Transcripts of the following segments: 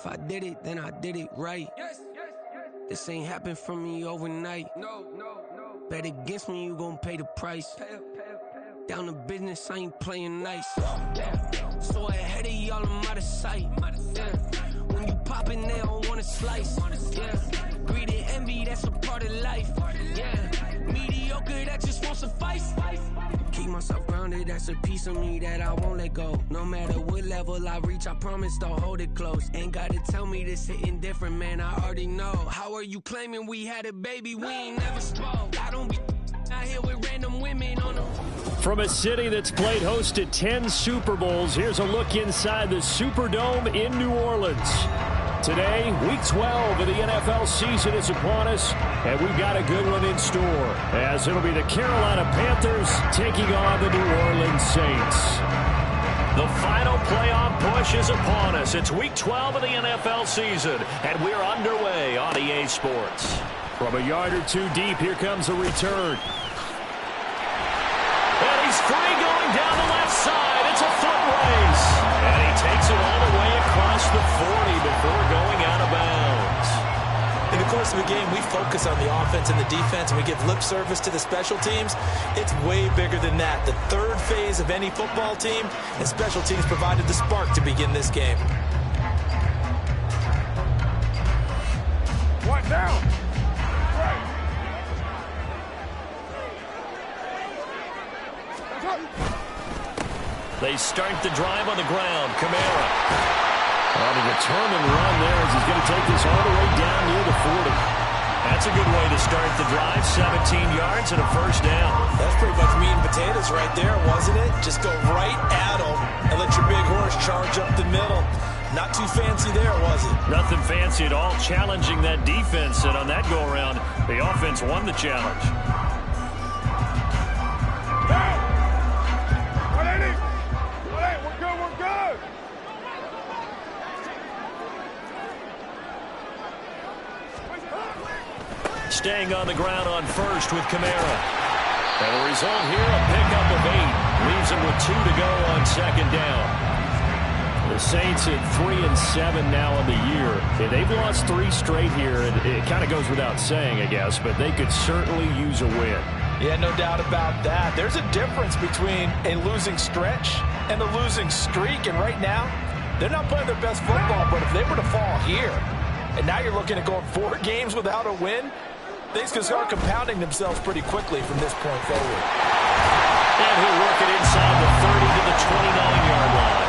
If I did it, then I did it right. This ain't happened for me overnight. Bet against me, you gon' pay the price. Down to business, I ain't playing nice. So ahead of y'all, I'm out of sight. When you poppin', they don't wanna slice. Greed and envy, that's a part of life. Mediocre, that just won't suffice. Keep myself grounded, that's a piece of me that I won't let go. No matter what level I reach, I promise to hold it close. Ain't gotta tell me this hitting different, man, I already know. How are you claiming we had a baby? We ain't never spoke. I don't be out here with random women on them. From a city that's played host to 10 Super Bowls, here's a look inside the Superdome in New Orleans. Today, Week 12 of the NFL season is upon us, and we've got a good one in store, as it'll be the Carolina Panthers taking on the New Orleans Saints. The final playoff push is upon us. It's Week 12 of the NFL season, and we're underway on EA Sports. From a yard or two deep, here comes the return. And he's free going down the left side. It's a foot race. And he takes it all the way across the 40 before going out of bounds. In the course of a game, we focus on the offense and the defense, and we give lip service to the special teams. It's way bigger than that. The third phase of any football team, and special teams provided the spark to begin this game. One down. Right. They start the drive on the ground. Kamara. On a determined run there as he's going to take this all the way down near the 40. That's a good way to start the drive. 17 yards and a first down. That's pretty much meat and potatoes right there, wasn't it? Just go right at them and let your big horse charge up the middle. Not too fancy there, was it? Nothing fancy at all. Challenging that defense, and on that go-around, the offense won the challenge. Staying on the ground on first with Kamara. And the result here, a pickup of 8. Leaves him with 2 to go on second down. The Saints at 3-7 now on the year. Yeah, they've lost 3 straight here. It kind of goes without saying, I guess, but they could certainly use a win. Yeah, no doubt about that. There's a difference between a losing stretch and a losing streak. And right now, they're not playing their best football, but if they were to fall here, and now you're looking at going 4 games without a win, things can start compounding themselves pretty quickly from this point forward. And he'll work it inside the 30 to the 29-yard line.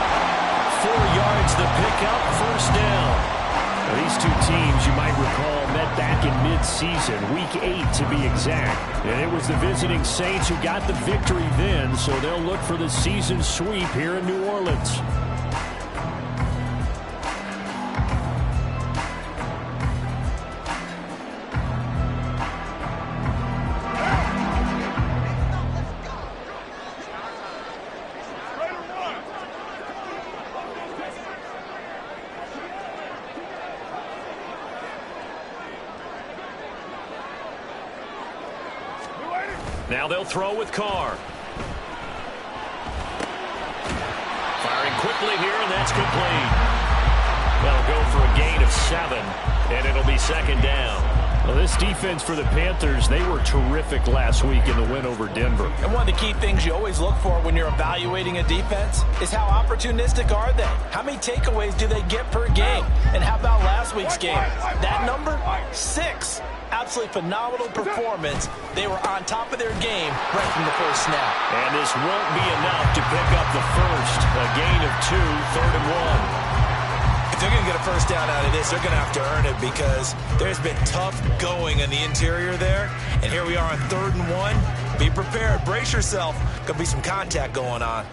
4 yards the pickup, first down. Now, these two teams, you might recall, met back in mid-season, Week 8 to be exact. And it was the visiting Saints who got the victory then, so they'll look for the season sweep here in New Orleans. Now they'll throw with Carr. Firing quickly here, and that's complete. They'll go for a gain of 7, and it'll be second down. Well, this defense for the Panthers, they were terrific last week in the win over Denver. And one of the key things you always look for when you're evaluating a defense is how opportunistic are they? How many takeaways do they get per game? And how about last week's game? That number? 6. Absolutely phenomenal performance. They were on top of their game right from the first snap. And this won't be enough to pick up the first. A gain of 2, 3rd and 1. If they're going to get a first down out of this, they're going to have to earn it because there's been tough going in the interior there. And here we are on 3rd and 1. Be prepared. Brace yourself. Going to be some contact going on.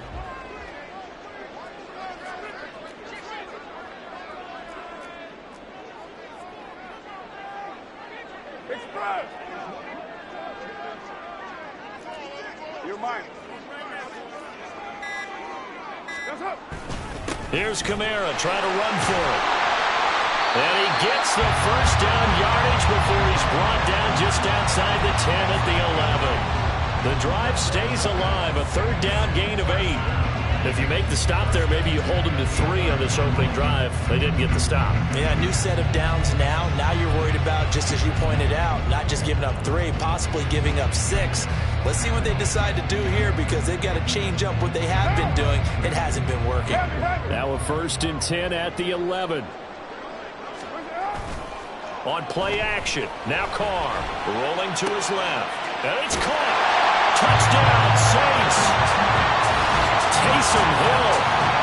Express! You're mine. Yes, up. Here's Kamara trying to run for it. And he gets the first down yardage before he's brought down just outside the 10 at the 11. The drive stays alive, a 3rd down gain of 8. If you make the stop there, maybe you hold them to 3 on this opening drive. They didn't get the stop. Yeah, new set of downs now. Now you're worried about, just as you pointed out, not just giving up 3, possibly giving up 6. Let's see what they decide to do here, because they've got to change up what they have been doing. It hasn't been working. Now a 1st and 10 at the 11. On play action. Now Carr rolling to his left. And it's caught. Touchdown, Saints. Taysom Hill,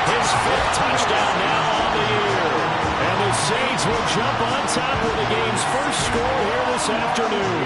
his 5th touchdown now on the year. And the Saints will jump on top with the game's first score here this afternoon.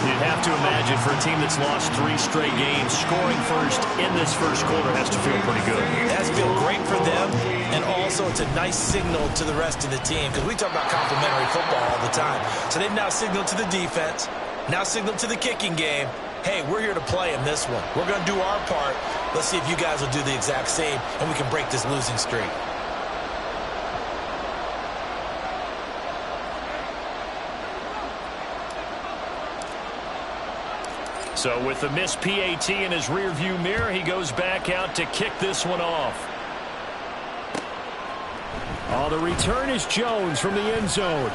You'd have to imagine for a team that's lost 3 straight games, scoring first in this first quarter has to feel pretty good. It has to feel great for them, and also it's a nice signal to the rest of the team, because we talk about complementary football all the time. So they've now signaled to the defense, now signaled to the kicking game, hey, we're here to play in this one. We're going to do our part. Let's see if you guys will do the exact same, and we can break this losing streak. So with the missed PAT in his rearview mirror, he goes back out to kick this one off. Oh, the return is Jones from the end zone.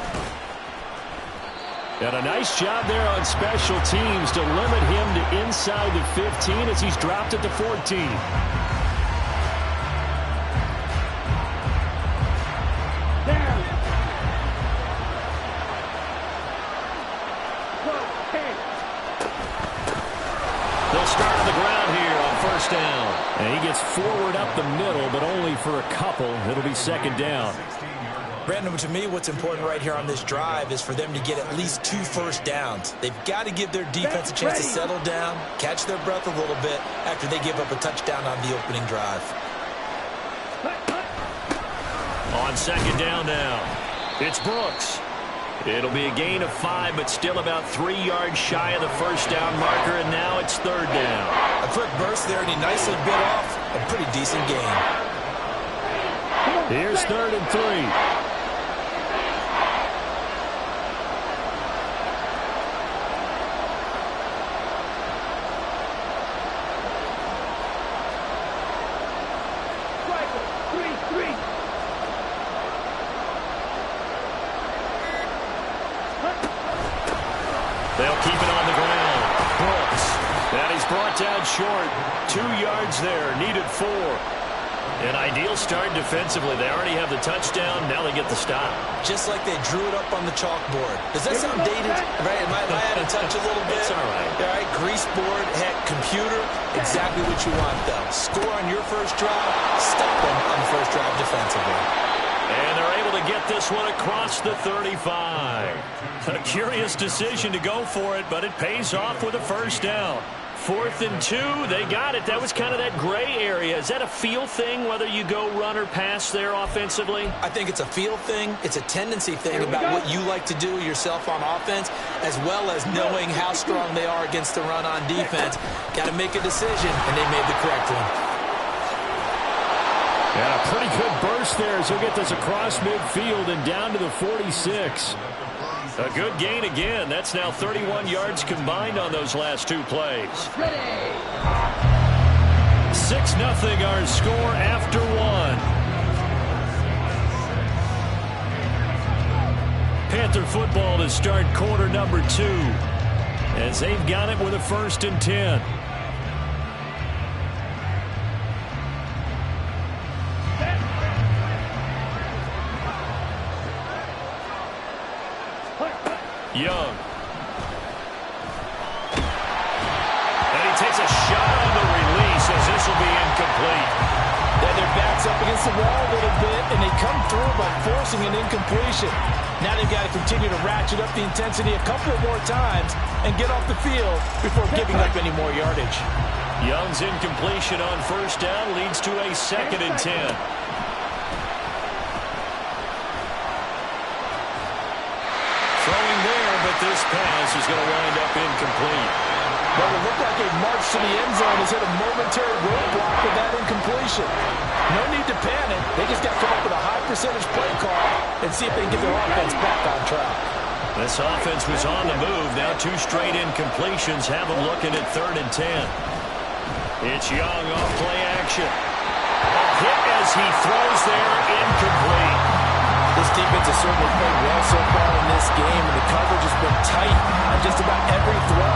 And a nice job there on special teams to limit him to inside the 15 as he's dropped at the 14. They'll start on the ground here on 1st down. And he gets forward up the middle, but only for a couple. It'll be 2nd down. Brandon, to me, what's important right here on this drive is for them to get at least 2 first downs. They've got to give their defense a chance to settle down, catch their breath a little bit after they give up a touchdown on the opening drive. On 2nd down now, it's Brooks. It'll be a gain of 5, but still about 3 yards shy of the 1st down marker, and now it's 3rd down. A quick burst there, and he nicely bit off a pretty decent gain. Here's 3rd and 3. They'll keep it on the ground. Brooks. And he's brought down short. 2 yards there. Needed 4. An ideal start defensively. They already have the touchdown. Now they get the stop. Just like they drew it up on the chalkboard. Does that sound dated? Right? Am I out of touch a little bit? It's all right. All right, grease board, heck, computer. Exactly what you want, though. Score on your first drive. Stop them on the first drive defensively. And they're able to get this one across the 35. A curious decision to go for it, but it pays off with a 1st down. 4th and 2, they got it. That was kind of that gray area. Is that a feel thing, whether you go run or pass there offensively? I think it's a feel thing. It's a tendency thing about what you like to do yourself on offense, as well as knowing how strong they are against the run on defense. Got to make a decision, and they made the correct one. And a pretty good burst there as he'll get this across midfield and down to the 46. A good gain again. That's now 31 yards combined on those last 2 plays. 6-0 our score after 1. Panther football to start quarter number 2 as they've got it with a 1st and 10. Young. And he takes a shot on the release as this will be incomplete. Then their back's up against the wall a little bit, and they come through by forcing an incompletion. Now they've got to continue to ratchet up the intensity a couple more times and get off the field before giving up any more yardage. Young's incompletion on 1st down leads to a 2nd and 10. Throwing there, but this pass is going to wind up incomplete. Well, it looked like a march to the end zone has hit a momentary roadblock with that incompletion. No need to panic. They just got to come up with a high percentage play call and see if they can get their offense back on track. This offense was on the move. Now 2 straight incompletions have them looking at 3rd and 10. It's Young off play action. action. A hit as he throws there, incomplete. This defense has certainly played well so far in this game, and the coverage has been tight on just about every throw.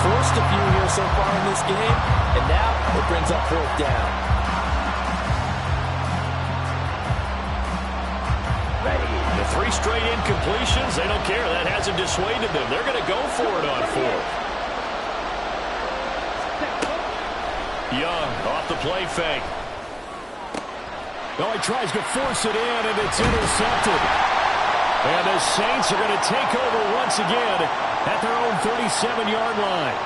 Forced a few here so far in this game, and now it brings up 4th down. The 3 straight incompletions, they don't care. That hasn't dissuaded them. They're going to go for it on 4th. Young off the play fake. Oh, he tries to force it in, and it's intercepted. And the Saints are going to take over once again at their own 37-yard line.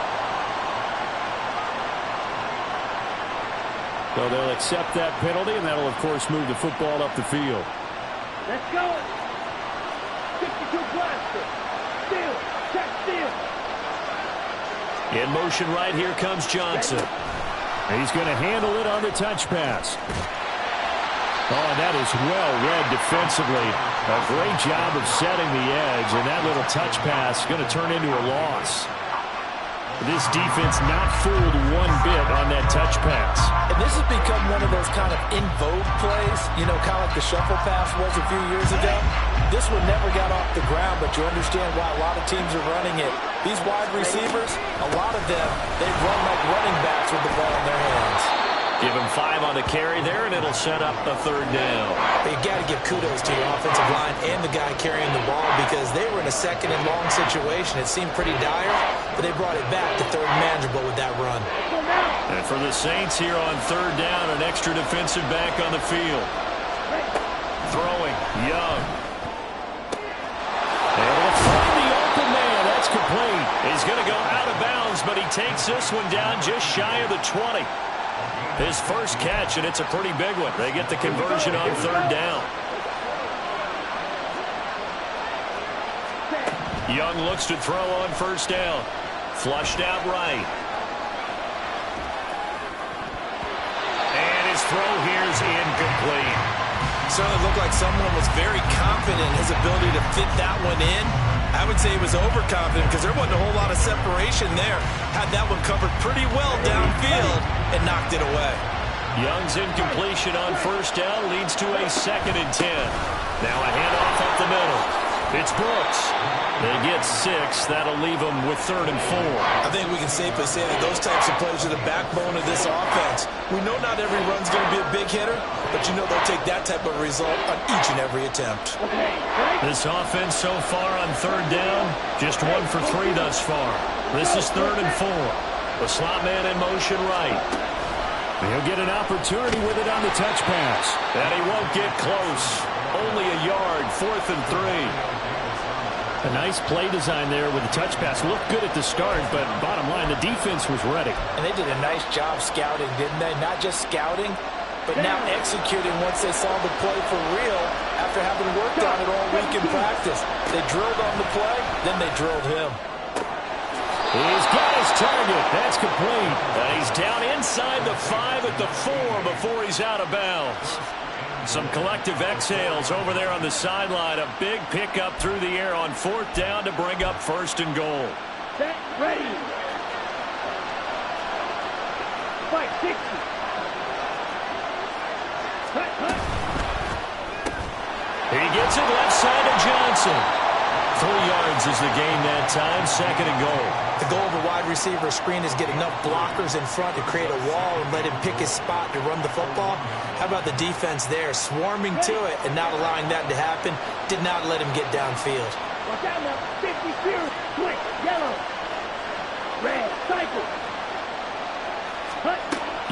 So they'll accept that penalty, and that'll, of course, move the football up the field. Let's go. 52 blaster. Steal. Check steal. In motion right here comes Johnson. He's going to handle it on the touch pass. Oh, and that is well read defensively. A great job of setting the edge, and that little touch pass is going to turn into a loss. This defense not fooled one bit on that touch pass. And this has become one of those kind of in vogue plays, you know, kind of like the shuffle pass was a few years ago. This one never got off the ground, but you understand why a lot of teams are running it. These wide receivers, a lot of them, they run like running backs with the ball in their hands. Give him 5 on the carry there, and it'll set up a 3rd down. You got to give kudos to your offensive line and the guy carrying the ball because they were in a 2nd and long situation. It seemed pretty dire, but they brought it back to 3rd and manageable with that run. And for the Saints here on 3rd down, an extra defensive back on the field. Throwing, Young. And he'll find the open man. That's complete. He's going to go out of bounds, but he takes this one down just shy of the 20. His first catch, and it's a pretty big one. They get the conversion on 3rd down. Young looks to throw on 1st down. Flushed out right. And his throw here is incomplete. Certainly looked like someone was very confident in his ability to fit that one in. I would say he was overconfident because there wasn't a whole lot of separation there. Had that one covered pretty well downfield and knocked it away. Young's incompletion on 1st down leads to a 2nd and 10. Now a handoff up the middle. It's Brooks. They get 6. That'll leave them with 3rd and 4. I think we can safely say that those types of plays are the backbone of this offense. We know not every run's going to be a big hitter, but you know they'll take that type of result on each and every attempt. This offense so far on 3rd down, just 1 for 3 thus far. This is 3rd and 4. The slot man in motion right. He'll get an opportunity with it on the touch pass. And he won't get close. Only a yard, 4th and 3. A nice play design there with the touch pass. Looked good at the start, but bottom line, the defense was ready. And they did a nice job scouting, didn't they? Not just scouting, but now executing once they saw the play for real after having worked on it all week in practice. They drilled on the play, then they drilled him. He's got his target. That's complete. And he's down inside the 5 at the 4 before he's out of bounds. Some collective exhales over there on the sideline. A big pickup through the air on 4th down to bring up 1st and goal. Set, ready. Fight, 60. He gets it left side to Johnson. 3 yards is the gain that time, 2nd and goal. The goal of a wide receiver screen is get enough blockers in front to create a wall and let him pick his spot to run the football. How about the defense there, swarming to it and not allowing that to happen? Did not let him get downfield. Watch out now. 50 zero. Quick. Yellow. Red. Cycle. Hut.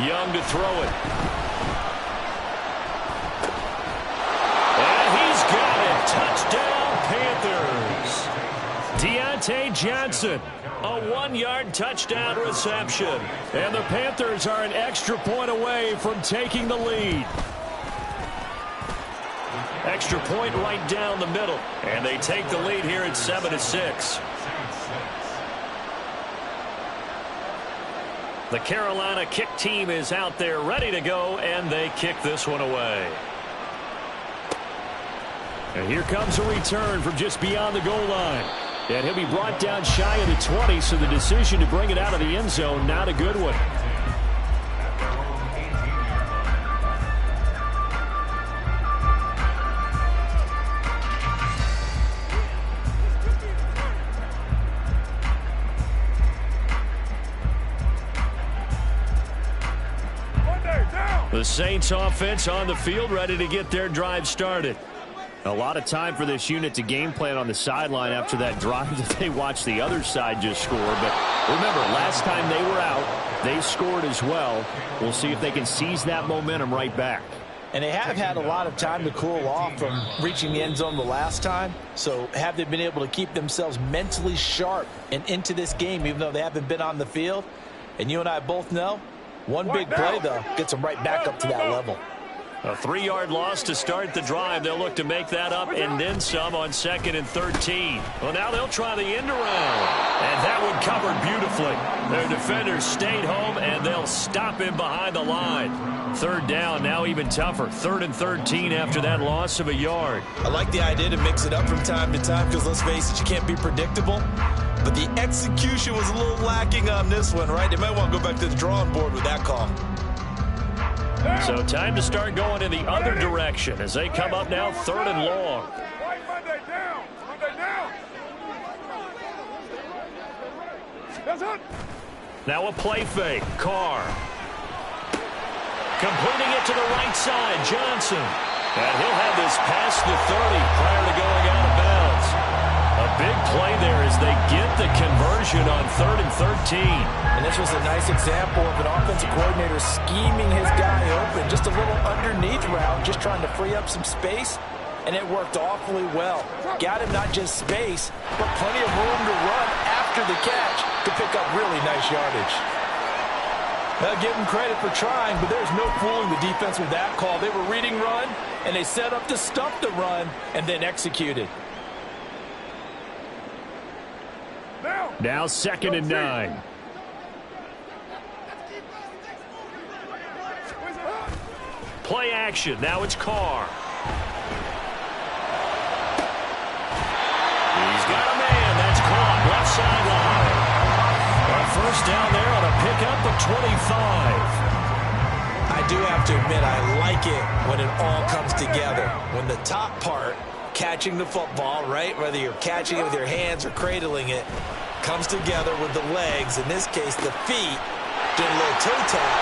Young to throw it. And he's got it. Touchdown, Panthers. Deontay Johnson, a 1-yard touchdown reception. And the Panthers are an extra point away from taking the lead. Extra point right down the middle. And they take the lead here at 7-6. The Carolina kick team is out there ready to go, and they kick this one away. And here comes a return from just beyond the goal line. And he'll be brought down shy of the 20, so the decision to bring it out of the end zone, not a good one. The Saints offense on the field, ready to get their drive started. A lot of time for this unit to game plan on the sideline after that drive that they watched the other side just score. But remember, last time they were out, they scored as well. We'll see if they can seize that momentum right back. And they have had a lot of time to cool off from reaching the end zone the last time. So have they been able to keep themselves mentally sharp and into this game, even though they haven't been on the field? And you and I both know, one big play, though, gets them right back up to that level. A 3-yard loss to start the drive. They'll look to make that up and then some on 2nd and 13. Well, now they'll try the end around. And that one covered beautifully. Their defenders stayed home, and they'll stop him behind the line. 3rd down, now even tougher. 3rd and 13 after that loss of a yard. I like the idea to mix it up from time to time because, let's face it, you can't be predictable. But the execution was a little lacking on this one, right? They might want to go back to the drawing board with that call. So time to start going in the other direction as they come up now 3rd and long. Monday down. Monday down. That's it. Now a play fake. Carr. Completing it to the right side. Johnson. And he'll have this past the 30 prior to going out of bounds. A big play there as they get the conversion on 3rd and 13. And this was a nice example of an offensive coordinator scheming his guy open. Just a little underneath route, just trying to free up some space. And it worked awfully well. Got him not just space, but plenty of room to run after the catch to pick up really nice yardage. Now give him credit for trying, but there's no fooling the defense with that call. They were reading run, and they set up to stuff the run, and then executed. Now 2nd and 9. Play action. Now it's Carr. He's got a man. That's caught. Left sideline. A 1st down there on a pickup of 25. I do have to admit, I like it when it all comes together. When the top part, catching the football, right, whether you're catching it with your hands or cradling it, comes together with the legs, in this case the feet, doing a little toe tap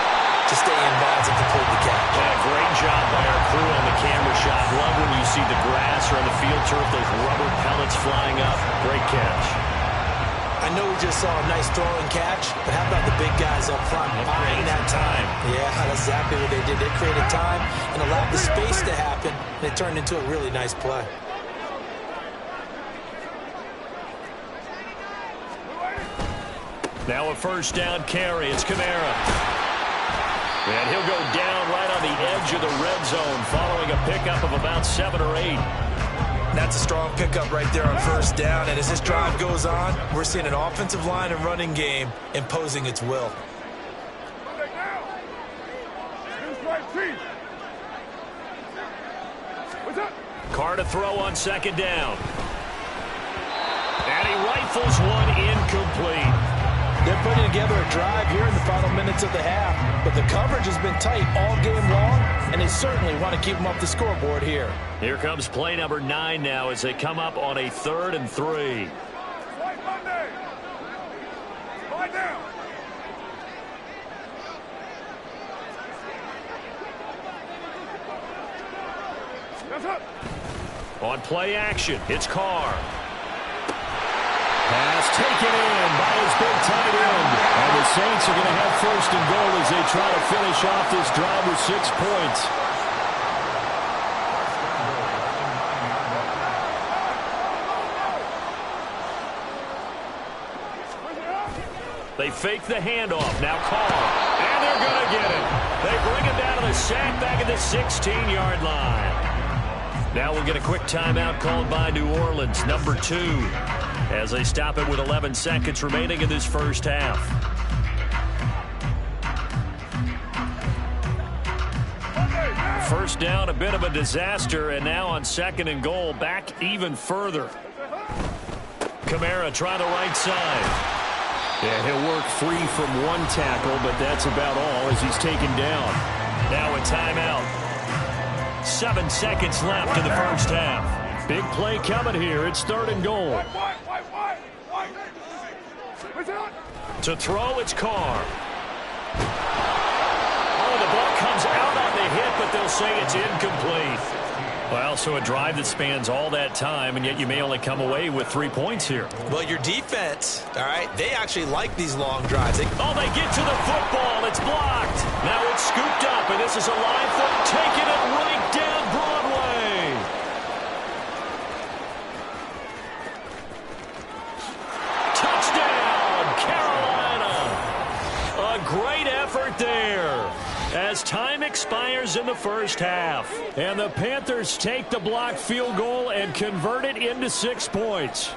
to stay in bounds and complete the catch. Yeah, great job by our crew on the camera shot. Love when you see the grass or on the field turf, those rubber pellets flying up. Great catch. I know we just saw a nice throwing catch, but how about the big guys up front buying that time? Yeah, that's exactly what they did. They created time and allowed the space to happen, and it turned into a really nice play. Now a 1st down carry. It's Kamara. And he'll go down right on the edge of the red zone following a pickup of about 7 or 8. That's a strong pickup right there on 1st down. And as this drive goes on, we're seeing an offensive line and running game imposing its will. Carr to throw on 2nd down. And he rifles one incomplete. They're putting together a drive here in the final minutes of the half, but the coverage has been tight all game long, and they certainly want to keep them off the scoreboard here. Here comes play number 9 now as they come up on a 3rd and 3. On play action, it's Carr. Pass taken in by his big tight end. And the Saints are going to have 1st and goal as they try to finish off this drive with 6 points. They fake the handoff. Now Carr. And they're going to get it. They bring him down to the sack back at the 16-yard line. Now we'll get a quick timeout called by New Orleans, number 2. As they stop it with 11 seconds remaining in this 1st half. First down, a bit of a disaster, and now on 2nd and goal, back even further. Kamara trying the right side. Yeah, he'll work free from one tackle, but that's about all as he's taken down. Now a timeout. 7 seconds left in the 1st half. Big play coming here. It's 3rd and goal. To throw, it's Carr. Oh, the ball comes out on Well, so a drive that spans all that time, and yet you may only come away with 3 points here. Well, your defense, all right, they actually like these long drives. They get to the football. It's blocked. Now it's scooped up, and this is a live foot taking it right down Broadway. Touchdown, Carolina. A great effort there as time expires in the first half. And the Panthers take the blocked field goal and convert it into 6 points.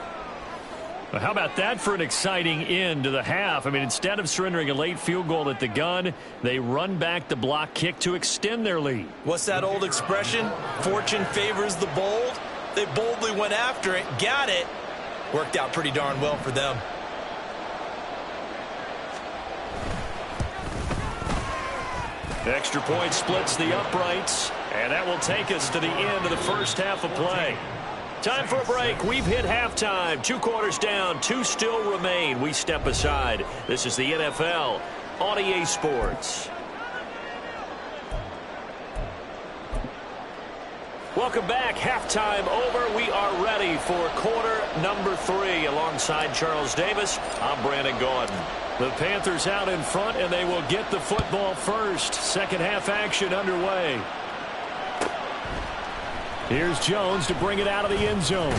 Well, how about that for an exciting end to the half? I mean, instead of surrendering a late field goal at the gun, they run back the block kick to extend their lead. What's that old expression? Fortune favors the bold. They boldly went after it, got it. Worked out pretty darn well for them. Extra point splits the uprights, and that will take us to the end of the first half of play. Time for a break. We've hit halftime. 2 quarters down, 2 still remain. We step aside. This is the NFL on EA Sports. Welcome back. Halftime over. We are ready for quarter number 3. Alongside Charles Davis, I'm Brandon Gaudin. The Panthers out in front, and they will get the football first. Second half action underway. Here's Jones to bring it out of the end zone.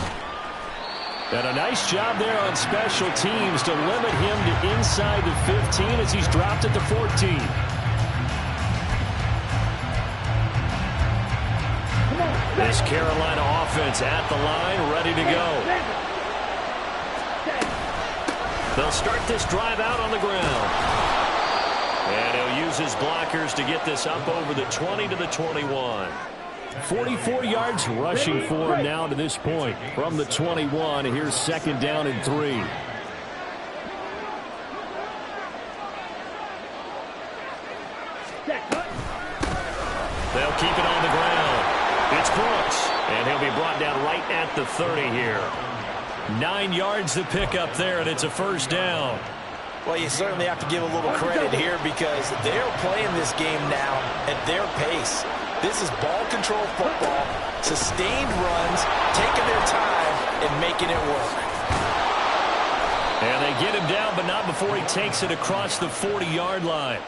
And a nice job there on special teams to limit him to inside the 15 as he's dropped at the 14. This Carolina offense at the line, ready to go. They'll start this drive out on the ground. And he'll use his blockers to get this up over the 20 to the 21. 44 yards rushing for him now to this point. From the 21, here's second down and 3. They'll keep it on the ground. It's Brooks, and he'll be brought down right at the 30 here. 9 yards to pick up there, and it's a first down. Well, you certainly have to give a little credit here because they're playing this game now at their pace. This is ball control football, sustained runs, taking their time and making it work. And they get him down, but not before he takes it across the 40-yard line.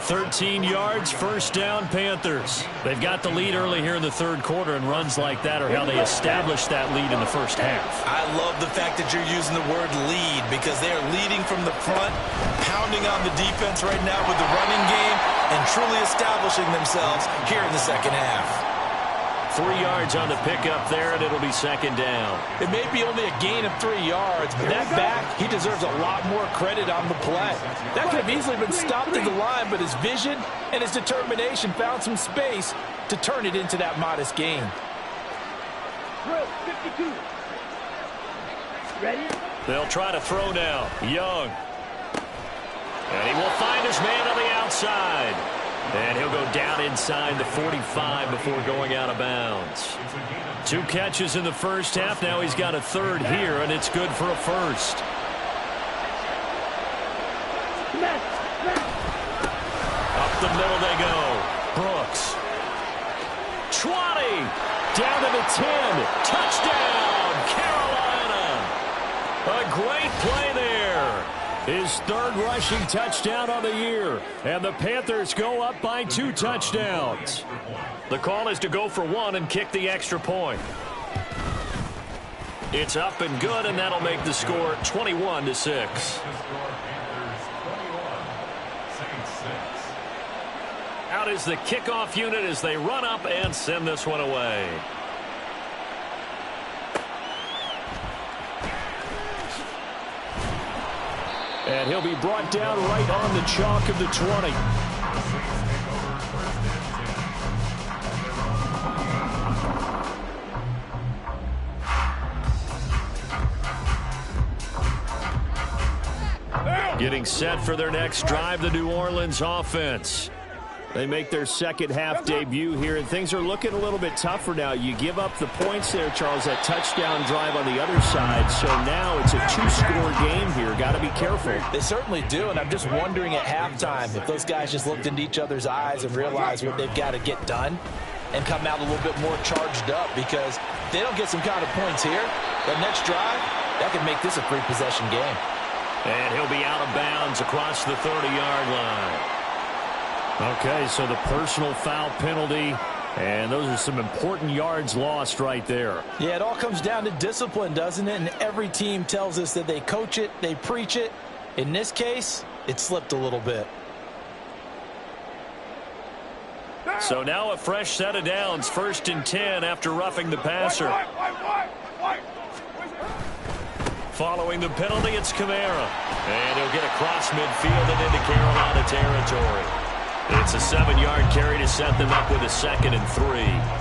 13 yards, first down, Panthers. They've got the lead early here in the third quarter, and runs like that are how they established that lead in the first half. I love the fact that you're using the word lead because they are leading from the front, pounding on the defense right now with the running game, and truly establishing themselves here in the second half. 3 yards on the pickup there, and it'll be second down. It may be only a gain of 3 yards, but that back, he deserves a lot more credit on the play. That could have easily been stopped at the line, but his vision and his determination found some space to turn it into that modest gain. 52. Ready? They'll try to throw now. Young. And he will find his man on the outside. And he'll go down inside the 45 before going out of bounds. 2 catches in the first half. Now he's got a third here, and it's good for a first. Up the middle they go. Brooks. 20. Down to the 10. Touchdown, Carolina. A great play there. His third rushing touchdown on the year. And the Panthers go up by 2 touchdowns. The call is to go for 1 and kick the extra point. It's up and good, and that'll make the score 21-6. Out is the kickoff unit as they run up and send this one away. And he'll be brought down right on the chalk of the 20. Getting set for their next drive, the New Orleans offense. They make their second half debut here, and things are looking a little bit tougher now. You give up the points there, Charles, that touchdown drive on the other side. So now it's a 2-score game here. Got to be careful. They certainly do, and I'm just wondering at halftime if those guys just looked into each other's eyes and realized what they've got to get done. and come out a little bit more charged up, because if they don't get some kind of points here, that next drive, that could make this a three-possession game. And he'll be out of bounds across the 30-yard line. Okay, so the personal foul penalty, and those are some important yards lost right there. Yeah, it all comes down to discipline, doesn't it? And every team tells us that they coach it, they preach it. In this case, it slipped a little bit. So now a fresh set of downs, 1st and 10 after roughing the passer. Following the penalty, it's Kamara. And he'll get across midfield and into Carolina territory. It's a 7-yard carry to set them up with a 2nd and 3.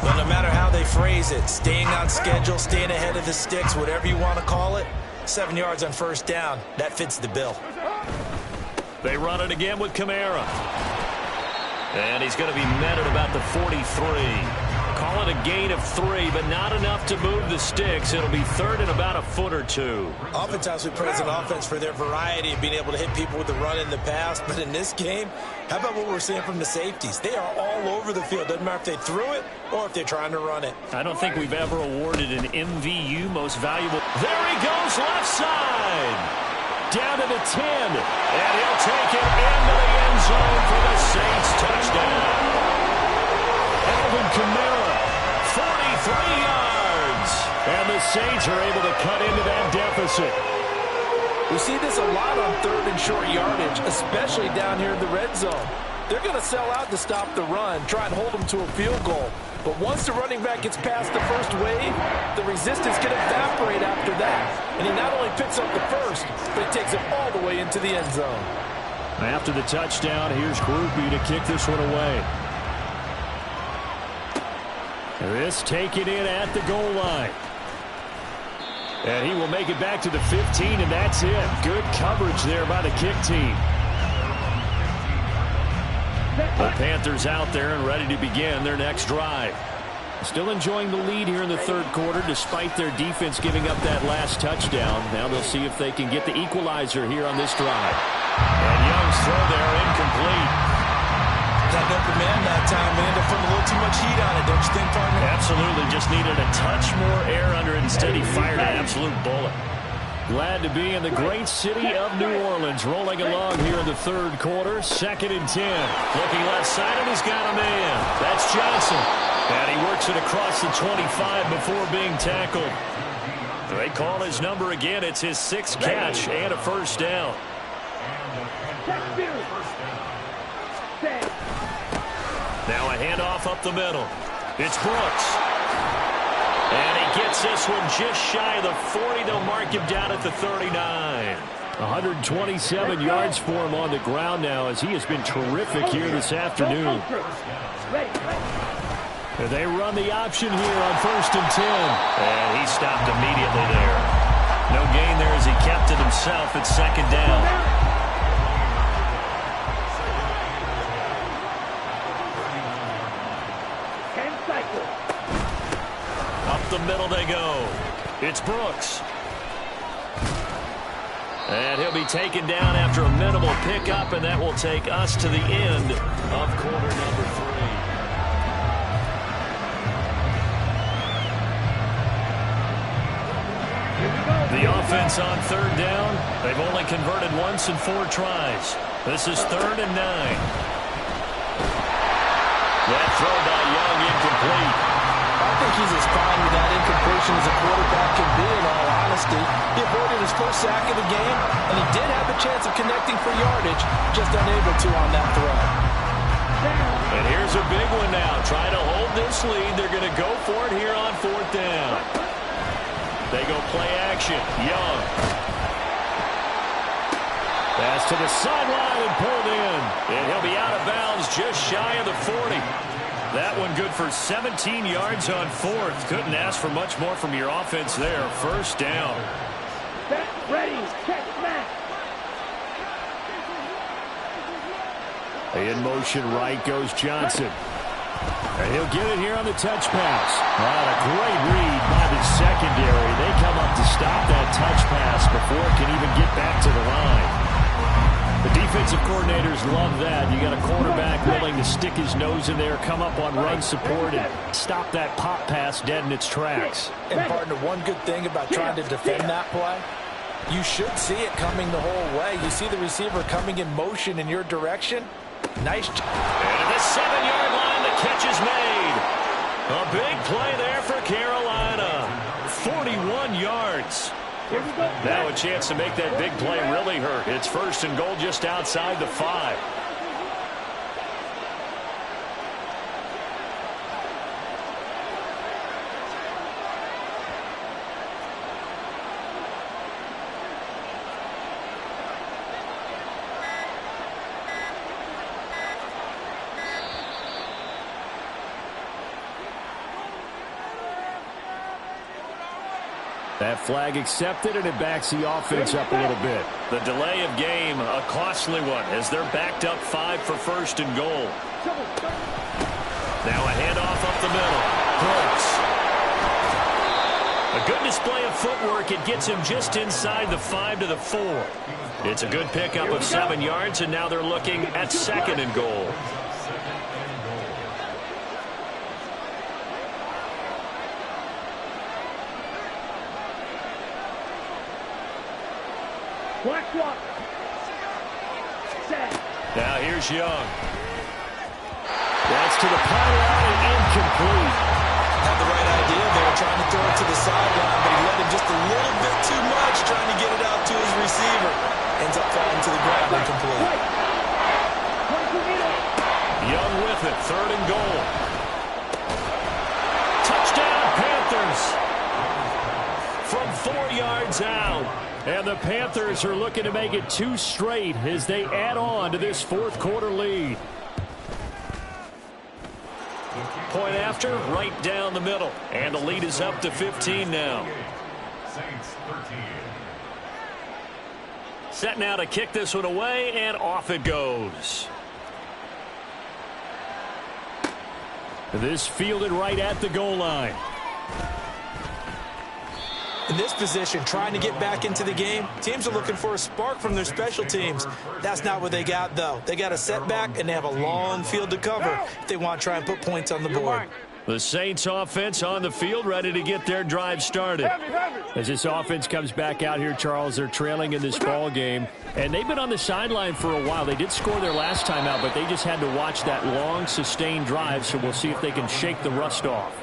Well, no matter how they phrase it, staying on schedule, staying ahead of the sticks, whatever you want to call it, 7 yards on 1st down, that fits the bill. They run it again with Kamara. And he's going to be met at about the 43. Call it a gain of 3, but not enough to move the sticks. It'll be 3rd and about a foot or 2. Oftentimes we praise an offense for their variety of being able to hit people with the run in the pass, but in this game, how about what we're seeing from the safeties? They are all over the field. Doesn't matter if they threw it or if they're trying to run it. I don't think we've ever awarded an MVU most valuable. There he goes, left side. Down to the 10. And he'll take it into the end zone for the Saints touchdown. Alvin Kamara, 43 yards. And the Saints are able to cut into that deficit. We see this a lot on 3rd and short yardage, especially down here in the red zone. They're going to sell out to stop the run, try and hold them to a field goal. But once the running back gets past the first wave, the resistance can evaporate after that. And he not only picks up the first, but he takes it all the way into the end zone. After the touchdown, here's Grupe to kick this one away. This taken in at the goal line. And he will make it back to the 15, and that's it. Good coverage there by the kick team. The Panthers out there and ready to begin their next drive. Still enjoying the lead here in the 3rd quarter despite their defense giving up that last touchdown. Now they'll see if they can get the equalizer here on this drive. And Young's throw there incomplete. Got open man that time and ended up putting a little too much heat on it, don't you think, partner? Absolutely. Just needed a touch more air under it. Instead, he fired an absolute bullet. Glad to be in the great city of New Orleans. Rolling along here in the 3rd quarter. 2nd and 10. Looking left side, and he's got a man. That's Johnson. And he works it across the 25 before being tackled. They call his number again. It's his 6th catch and a 1st down. Now a handoff up the middle. It's Brooks. And he gets this one just shy of the 40. They'll mark him down at the 39. 127 yards for him on the ground now as he has been terrific here this afternoon. And they run the option here on 1st and 10. And he stopped immediately there. No gain there as he kept it himself at 2nd down. The middle they go. It's Brooks. And he'll be taken down after a minimal pickup, and that will take us to the end of quarter number 3. The offense on 3rd down. They've only converted once in 4 tries. This is 3rd and 9. That throw by Young incomplete. I think he's as fine with that incompletion as a quarterback can be, in all honesty. He avoided his first sack of the game, and he did have a chance of connecting for yardage, just unable to on that throw. And here's a big one now. Try to hold this lead. They're going to go for it here on 4th down. They go play action. Young. Pass to the sideline and pulled in. And he'll be out of bounds just shy of the 40. That one good for 17 yards on 4th. Couldn't ask for much more from your offense there. 1st down. Set, ready, check, match. In motion right goes Johnson. And he'll get it here on the touch pass. What a great read by the secondary. They come up to stop that touch pass before it can even get back to the line. The defensive coordinators love that. You got a quarterback willing to stick his nose in there, come up on run support, and stop that pop pass dead in its tracks. And, partner, one good thing about trying to defend that play, you should see it coming the whole way. You see the receiver coming in motion in your direction. Nice. And at the 7-yard line, the catch is made. A big play there for Carolina. 41 yards. Now a chance to make that big play really hurt. It's 1st and goal just outside the 5. That flag accepted, and it backs the offense up a little bit. The delay of game, a costly one, as they're backed up 5 for 1st and goal. Now a handoff up the middle. Brooks. A good display of footwork. It gets him just inside the 5 to the 4. It's a good pickup of 7 yards, and now they're looking at 2nd and goal. Now here's Young. That's to the pylon and incomplete. Had the right idea there, trying to throw it to the sideline, but he let him just a little bit too much, trying to get it out to his receiver. Ends up falling to the ground incomplete. Young with it, 3rd and goal. Touchdown, Panthers. From 4 yards out. And the Panthers are looking to make it 2 straight as they add on to this 4th quarter lead. Point after, right down the middle. And the lead is up to 15 now. Set now to kick this one away, and off it goes. This fielded right at the goal line. In this position, trying to get back into the game, teams are looking for a spark from their special teams. That's not what they got, though. They got a setback, and they have a long field to cover if they want to try and put points on the board. The Saints offense on the field, ready to get their drive started. As this offense comes back out here, Charles, they're trailing in this ball game, and they've been on the sideline for a while. They did score their last time out, but they just had to watch that long, sustained drive, so we'll see if they can shake the rust off.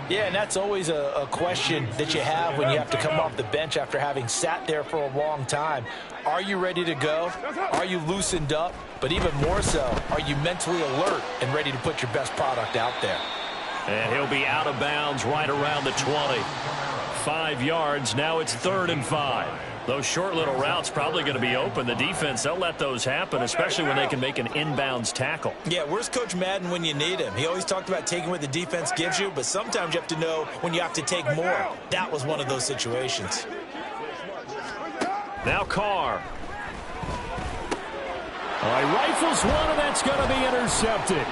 Yeah, and that's always a question that you have when you have to come off the bench after having sat there for a long time. Are you ready to go? Are you loosened up? But even more so, are you mentally alert and ready to put your best product out there? And he'll be out of bounds right around the 20. 5 yards, now it's 3rd and 5. Those short little routes probably going to be open. The defense, they'll let those happen, especially when they can make an inbounds tackle. Yeah, where's Coach Madden when you need him? He always talked about taking what the defense gives you, but sometimes you have to know when you have to take more. That was one of those situations. Now Carr. All right, rifles one, and that's going to be intercepted.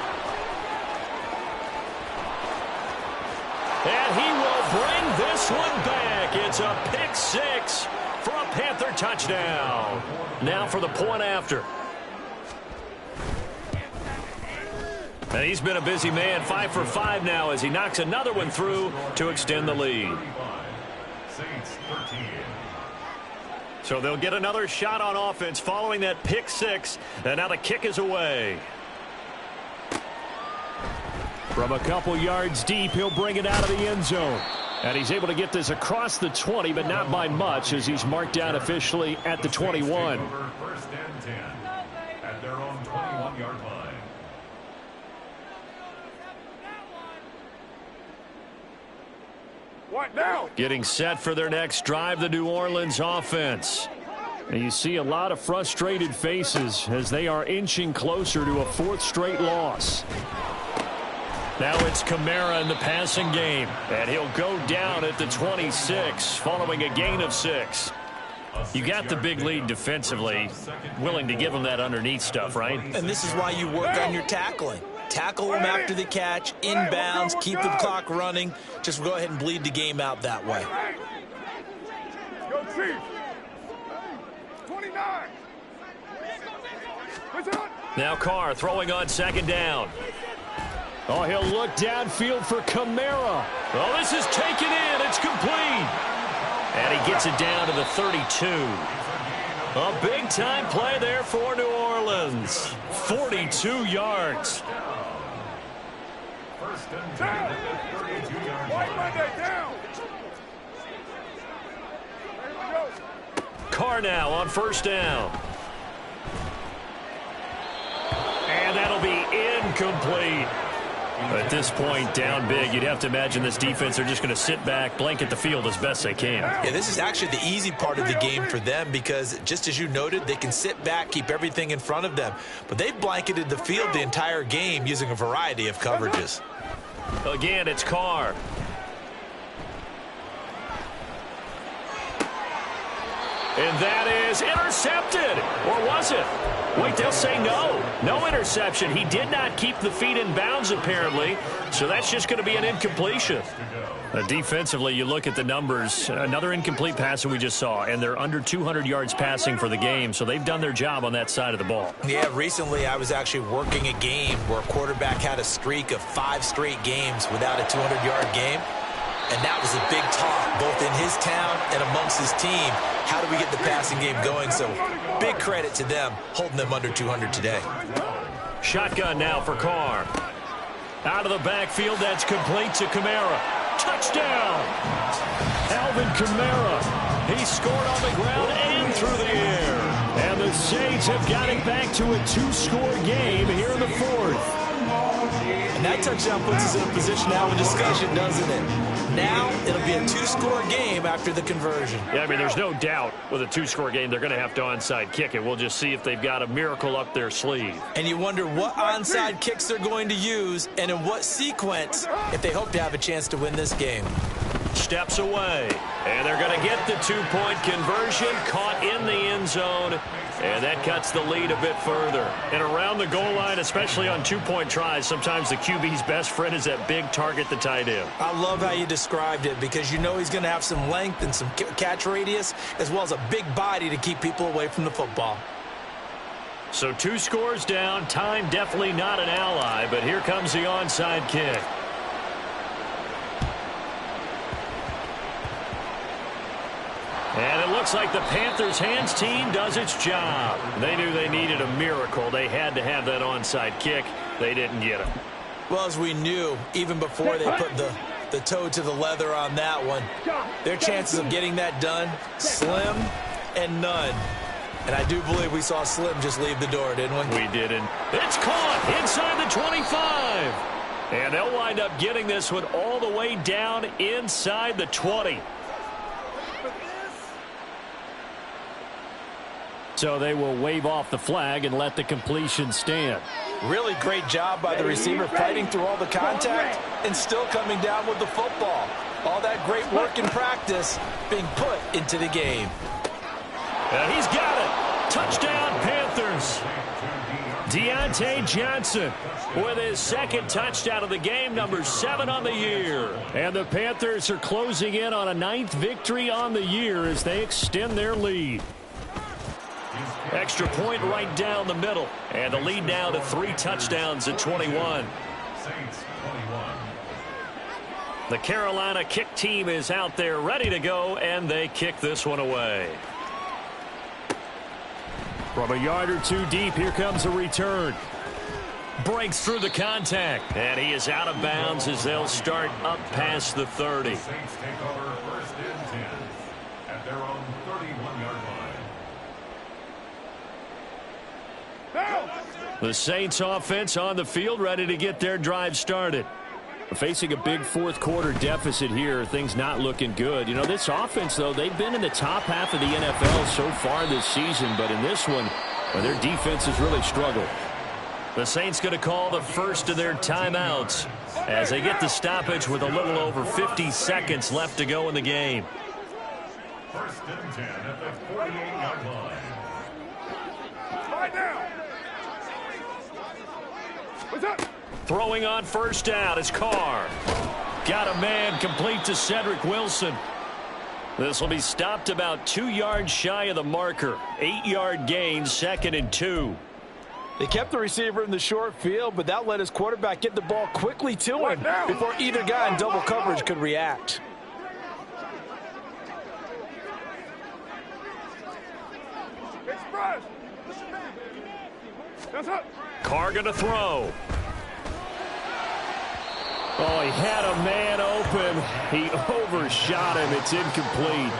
And he will bring this one back. It's a pick 6 for a Panther touchdown. Now for the point after. And he's been a busy man, 5 for 5 now as he knocks another one through to extend the lead. So they'll get another shot on offense following that pick 6. And now the kick is away. From a couple yards deep, he'll bring it out of the end zone. And he's able to get this across the 20, but not by much as he's marked down officially at the 21. 1st and 10 at their own 21-yard line. What now? Getting set for their next drive, the New Orleans offense. And you see a lot of frustrated faces as they are inching closer to a 4th straight loss. Now it's Kamara in the passing game, and he'll go down at the 26 following a gain of 6. You got the big lead defensively, willing to give them that underneath stuff, right? And this is why you work on your tackling. Tackle them after the catch, inbounds, keep the clock running. Just go ahead and bleed the game out that way. Go Chiefs. 29. Now Carr throwing on second down. Oh, he'll look downfield for Kamara. Oh, this is taken in. It's complete. And he gets it down to the 32. A big-time play there for New Orleans. 42 yards. First and 10. White Monday down. Carr now on first down. And that'll be incomplete. At this point, down big, you'd have to imagine this defense are just going to sit back, blanket the field as best they can. Yeah, this is actually the easy part of the game for them because, just as you noted, they can sit back, keep everything in front of them. But they've blanketed the field the entire game using a variety of coverages. Again, it's Carr. And that is intercepted. Or was it? Wait, they'll say no. No interception. He did not keep the feet in bounds, apparently. So that's just going to be an incompletion. Defensively, you look at the numbers. Another incomplete pass that we just saw. And they're under 200 yards passing for the game. So they've done their job on that side of the ball. Yeah, recently I was actually working a game where a quarterback had a streak of 5 straight games without a 200-yard game. And that was a big talk, both in his town and amongst his team. How do we get the passing game going? So big credit to them, holding them under 200 today. Shotgun now for Carr. Out of the backfield, that's complete to Kamara. Touchdown! Alvin Kamara. He scored on the ground and through the air. And the Saints have got it back to a 2-score game here in the fourth. And that touchdown puts us in a position to have a discussion, doesn't it? Now it'll be a 2-score game after the conversion. Yeah, I mean, there's no doubt with a 2-score game they're going to have to onside kick it. We'll just see if they've got a miracle up their sleeve. And you wonder what onside kicks they're going to use and in what sequence if they hope to have a chance to win this game. Steps away. And they're going to get the 2-point conversion, caught in the end zone. And that cuts the lead a bit further. And around the goal line, especially on 2-point tries, sometimes the QB's best friend is that big target, the tight end. I love how you described it because you know he's going to have some length and some catch radius as well as a big body to keep people away from the football. So 2 scores down. Time definitely not an ally, but here comes the onside kick. And it looks like the Panthers' hands team does its job. They knew they needed a miracle. They had to have that onside kick. They didn't get it. Well, as we knew, even before they put the toe to the leather on that one, their chances of getting that done, slim and none. And I do believe we saw Slim just leave the door, didn't we? We didn't. It's caught inside the 25. And they'll wind up getting this one all the way down inside the 20. So they will wave off the flag and let the completion stand. Really great job by the receiver fighting through all the contact and still coming down with the football. All that great work in practice being put into the game. And he's got it. Touchdown, Panthers. Deontay Johnson with his second touchdown of the game, number 7 on the year. And the Panthers are closing in on a 9th victory on the year as they extend their lead. Extra point right down the middle. And the lead now to 3 touchdowns at 21. Saints 21. The Carolina kick team is out there ready to go, and they kick this one away. From a yard or 2 deep, here comes a return. Breaks through the contact, and he is out of bounds as they'll start up past the 30. The Saints take over first and 10 at their own 31-yard line. The Saints offense on the field, ready to get their drive started. Facing a big fourth-quarter deficit here, things not looking good. You know, this offense, though, they've been in the top half of the NFL so far this season, but in this one, well, their defense has really struggled. The Saints going to call the first of their timeouts as they get the stoppage with a little over 50 seconds left to go in the game. First and 10 at the 48-yard line. Right now. What's up? Throwing on first down is Carr. Got a man complete to Cedric Wilson. This will be stopped about 2 yards shy of the marker. 8-yard gain, 2nd and 2. They kept the receiver in the short field, but that let his quarterback get the ball quickly to him before either guy in double coverage could react. Carr going to throw. Oh, he had a man open. He overshot him. It's incomplete.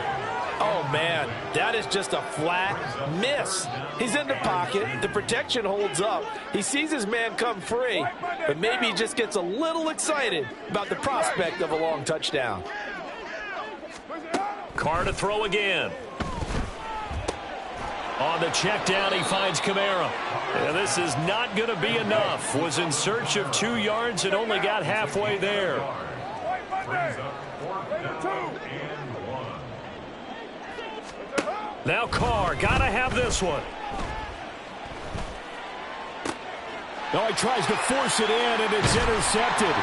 Oh, man, that is just a flat miss. He's in the pocket. The protection holds up. He sees his man come free, but maybe he just gets a little excited about the prospect of a long touchdown. Carr to throw again. On the check down, he finds Kamara. Yeah, this is not going to be enough. Was in search of 2 yards and only got halfway there. Now Carr, got to have this one. Oh, he tries to force it in, and it's intercepted.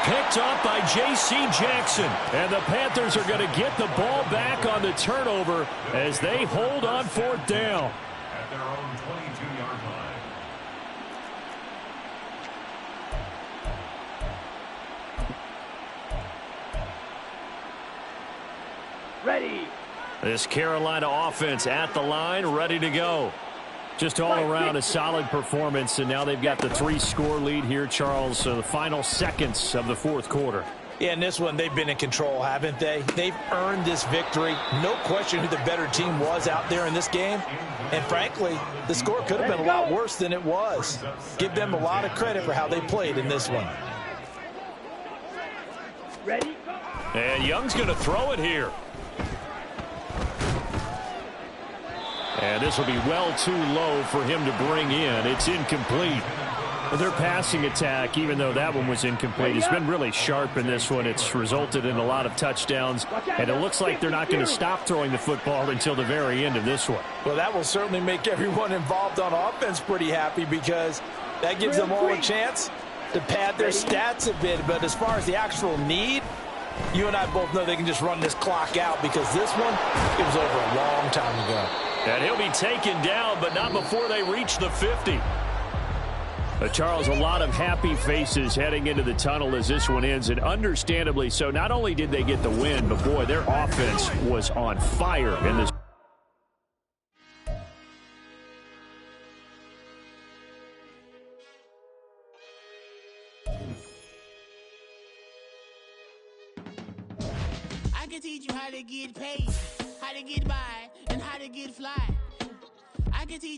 Picked up by J.C. Jackson. And the Panthers are going to get the ball back on the turnover as they hold on 4th down. At their own 22-yard line. Ready. This Carolina offense at the line, ready to go. Just all around a solid performance, and now they've got the 3-score lead here, Charles. So the final seconds of the 4th quarter. Yeah, in this one, they've been in control, haven't they? They've earned this victory. No question who the better team was out there in this game. And frankly, the score could have been a lot worse than it was. Give them a lot of credit for how they played in this one. Ready. And Young's going to throw it here. And this will be well too low for him to bring in. It's incomplete. Their passing attack, even though that one was incomplete, has been really sharp in this one. It's resulted in a lot of touchdowns, and it looks like they're not going to stop throwing the football until the very end of this one. Well, that will certainly make everyone involved on offense pretty happy because that gives them all a chance to pad their stats a bit. But as far as the actual need, you and I both know they can just run this clock out because this one, it was over a long time ago. And he'll be taken down, but not before they reach the 50. Charles, a lot of happy faces heading into the tunnel as this one ends, and understandably so. Not only did they get the win, but boy, their offense was on fire in this. I can teach you how to get paid, how to get by, and how to get fly. I can teach